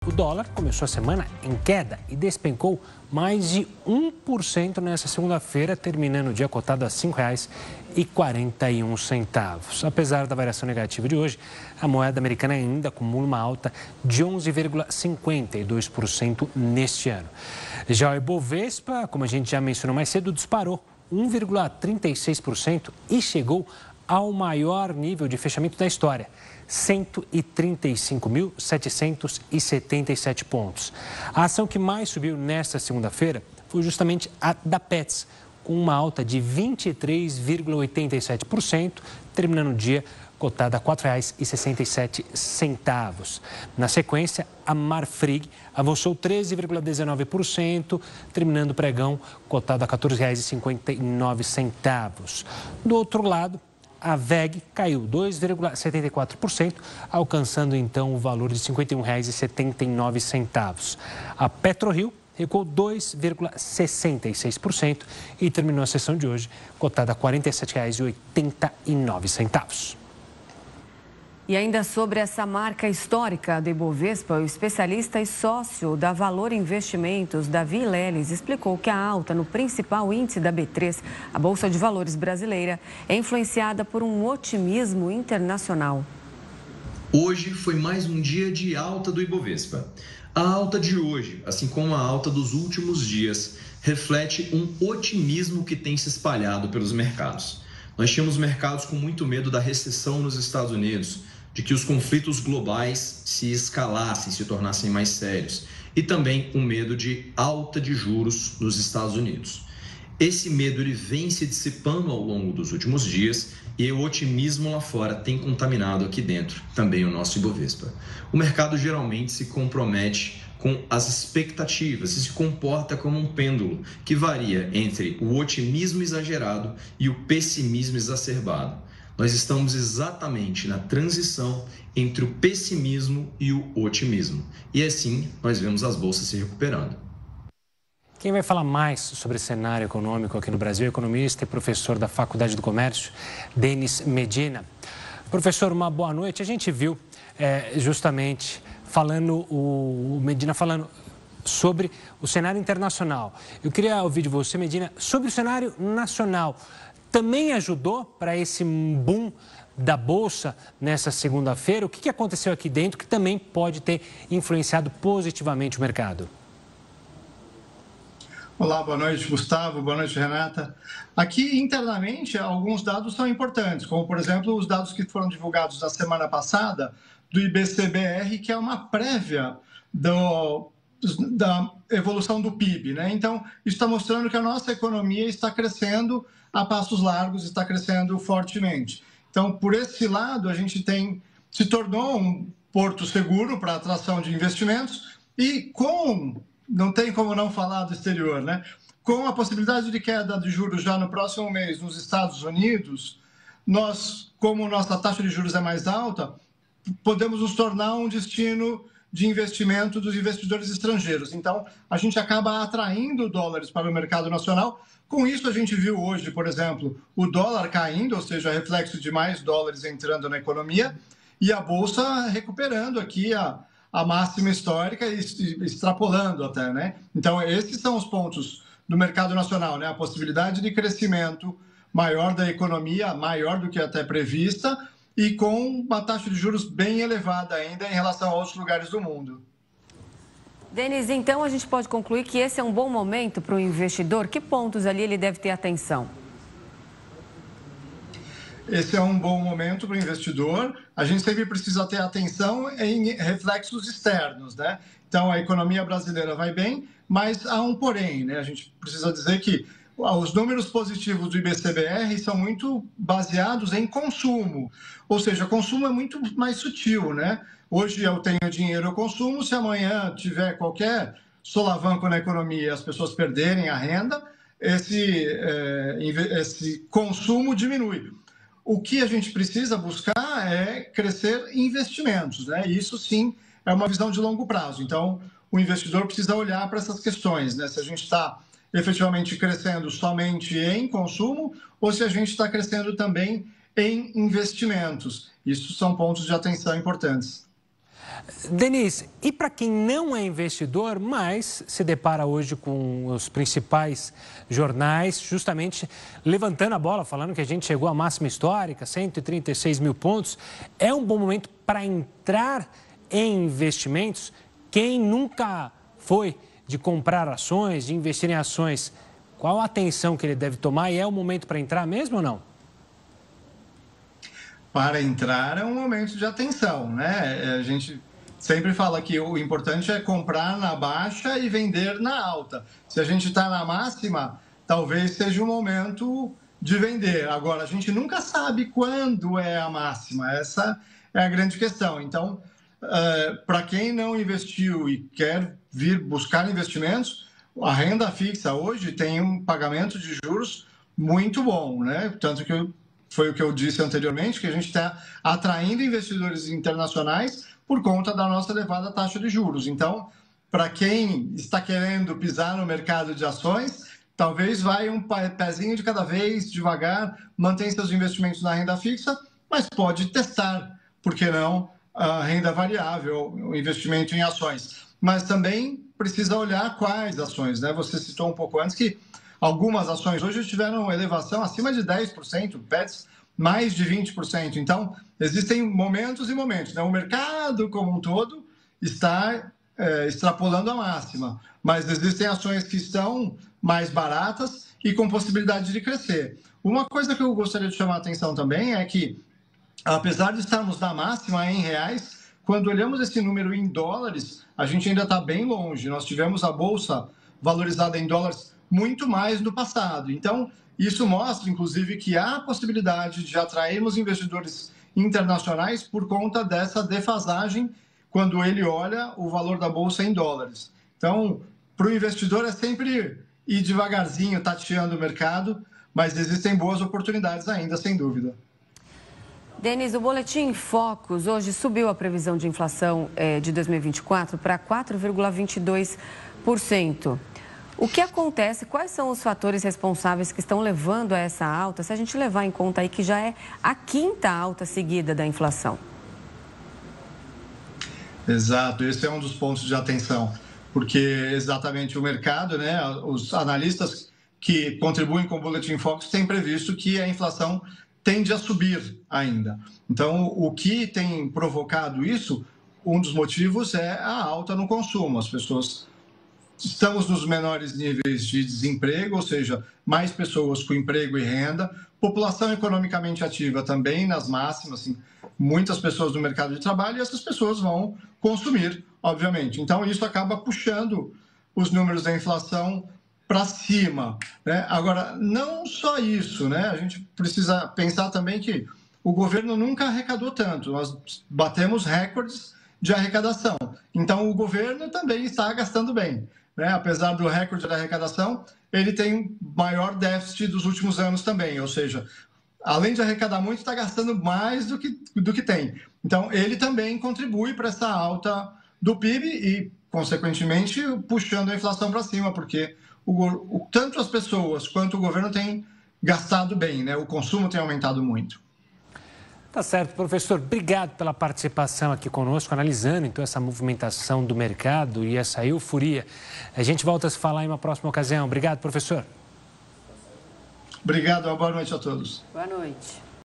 O dólar começou a semana em queda e despencou mais de 1% nessa segunda-feira, terminando o dia cotado a R$ 5,41. Apesar da variação negativa de hoje, a moeda americana ainda acumula uma alta de 11,52% neste ano. Já o Ibovespa, como a gente já mencionou mais cedo, disparou 1,36% e chegou ao maior nível de fechamento da história, 135.777 pontos. A ação que mais subiu nesta segunda-feira foi justamente a da Petz, com uma alta de 23,87%, terminando o dia cotada a R$ 4,67. Na sequência, a Marfrig avançou 13,19%, terminando o pregão cotado a R$ 14,59. Do outro lado, a WEG caiu 2,74%, alcançando então o valor de R$ 51,79. A PetroRio recuou 2,66% e terminou a sessão de hoje cotada a R$ 47,89. E ainda sobre essa marca histórica do Ibovespa, o especialista e sócio da Valor Investimentos, Davi Leles, explicou que a alta no principal índice da B3, a Bolsa de Valores brasileira, é influenciada por um otimismo internacional. Hoje foi mais um dia de alta do Ibovespa. A alta de hoje, assim como a alta dos últimos dias, reflete um otimismo que tem se espalhado pelos mercados. Nós tínhamos mercados com muito medo da recessão nos Estados Unidos, de que os conflitos globais se escalassem, se tornassem mais sérios, e também o medo de alta de juros nos Estados Unidos. Esse medo ele vem se dissipando ao longo dos últimos dias e o otimismo lá fora tem contaminado aqui dentro também o nosso Ibovespa. O mercado geralmente se compromete com as expectativas e se comporta como um pêndulo que varia entre o otimismo exagerado e o pessimismo exacerbado. Nós estamos exatamente na transição entre o pessimismo e o otimismo. E assim nós vemos as bolsas se recuperando. Quem vai falar mais sobre cenário econômico aqui no Brasil é o economista e professor da Faculdade do Comércio, Denis Medina. Professor, uma boa noite. A gente viu justamente o Medina falando sobre o cenário internacional. Eu queria ouvir de você, Medina, sobre o cenário nacional. Também ajudou para esse boom da Bolsa nessa segunda-feira? O que aconteceu aqui dentro que também pode ter influenciado positivamente o mercado? Olá, boa noite, Gustavo. Boa noite, Renata. Aqui, internamente, alguns dados são importantes, como, por exemplo, os dados que foram divulgados na semana passada do IBC-BR, que é uma prévia da evolução do PIB, né? Então, isso está mostrando que a nossa economia está crescendo a passos largos, está crescendo fortemente. Então, por esse lado, a gente se tornou um porto seguro para a atração de investimentos e não tem como não falar do exterior, né? Com a possibilidade de queda de juros já no próximo mês nos Estados Unidos, como nossa taxa de juros é mais alta, podemos nos tornar um destino de investimento dos investidores estrangeiros. Então, a gente acaba atraindo dólares para o mercado nacional. Com isso, a gente viu hoje, por exemplo, o dólar caindo, ou seja, reflexo de mais dólares entrando na economia, e a Bolsa recuperando aqui a máxima histórica e extrapolando até, né? Então, esses são os pontos do mercado nacional, né? A possibilidade de crescimento maior da economia, maior do que até prevista, e com uma taxa de juros bem elevada ainda em relação a outros lugares do mundo. Denis, então a gente pode concluir que esse é um bom momento para o investidor? Que pontos ali ele deve ter atenção? Esse é um bom momento para o investidor. A gente sempre precisa ter atenção em reflexos externos, né? Então, a economia brasileira vai bem, mas há um porém, né? A gente precisa dizer que os números positivos do IBC-BR são muito baseados em consumo. Ou seja, consumo é muito mais sutil, né? Hoje eu tenho dinheiro, eu consumo. Se amanhã tiver qualquer solavanco na economia e as pessoas perderem a renda, esse consumo diminui. O que a gente precisa buscar é crescer investimentos, né? E isso sim é uma visão de longo prazo. Então, o investidor precisa olhar para essas questões, né? Se a gente está efetivamente crescendo somente em consumo ou se a gente está crescendo também em investimentos. Isso são pontos de atenção importantes. Denise, e para quem não é investidor, mas se depara hoje com os principais jornais, justamente levantando a bola, falando que a gente chegou à máxima histórica, 136 mil pontos, é um bom momento para entrar em investimentos? Quem nunca foi de comprar ações, de investir em ações, qual a atenção que ele deve tomar e é o momento para entrar mesmo ou não? Para entrar é um momento de atenção, né? A gente sempre fala que o importante é comprar na baixa e vender na alta. Se a gente está na máxima, talvez seja o momento de vender. Agora, a gente nunca sabe quando é a máxima. Essa é a grande questão. Então, para quem não investiu e quer vir buscar investimentos, a renda fixa hoje tem um pagamento de juros muito bom, né? Tanto que foi o que eu disse anteriormente, que a gente está atraindo investidores internacionais por conta da nossa elevada taxa de juros. Então, para quem está querendo pisar no mercado de ações, talvez vai um pezinho de cada vez, devagar, mantém seus investimentos na renda fixa, mas pode testar, por que não, a renda variável, o investimento em ações. Mas também precisa olhar quais ações, né? Você citou um pouco antes que algumas ações hoje tiveram elevação acima de 10%, PETs mais de 20%. Então, existem momentos e momentos, né? O mercado como um todo está extrapolando a máxima, mas existem ações que estão mais baratas e com possibilidade de crescer. Uma coisa que eu gostaria de chamar a atenção também é que, apesar de estarmos na máxima em reais, quando olhamos esse número em dólares, a gente ainda está bem longe. Nós tivemos a Bolsa valorizada em dólares muito mais no passado. Então, isso mostra, inclusive, que há a possibilidade de atrairmos investidores internacionais por conta dessa defasagem quando ele olha o valor da Bolsa em dólares. Então, para o investidor é sempre ir devagarzinho, tateando o mercado, mas existem boas oportunidades ainda, sem dúvida. Denise, o Boletim Focus hoje subiu a previsão de inflação de 2024 para 4,22%. O que acontece? Quais são os fatores responsáveis que estão levando a essa alta, se a gente levar em conta aí que já é a quinta alta seguida da inflação? Exato, esse é um dos pontos de atenção, porque exatamente o mercado, né, os analistas que contribuem com o Boletim Focus têm previsto que a inflação tende a subir ainda. Então, o que tem provocado isso, um dos motivos é a alta no consumo. As pessoas... Estamos nos menores níveis de desemprego, ou seja, mais pessoas com emprego e renda. População economicamente ativa também nas máximas, assim, muitas pessoas no mercado de trabalho e essas pessoas vão consumir, obviamente. Então, isso acaba puxando os números da inflação para cima, né? Agora, não só isso, né? A gente precisa pensar também que o governo nunca arrecadou tanto. Nós batemos recordes de arrecadação. Então, o governo também está gastando bem, né? Apesar do recorde da arrecadação, ele tem maior déficit dos últimos anos também, ou seja, além de arrecadar muito, está gastando mais do que tem. Então, ele também contribui para essa alta do PIB e, consequentemente, puxando a inflação para cima, porque tanto as pessoas quanto o governo têm gastado bem, né? O consumo tem aumentado muito. Tá certo, professor. Obrigado pela participação aqui conosco, analisando então essa movimentação do mercado e essa euforia. A gente volta a se falar em uma próxima ocasião. Obrigado, professor. Obrigado, uma boa noite a todos. Boa noite.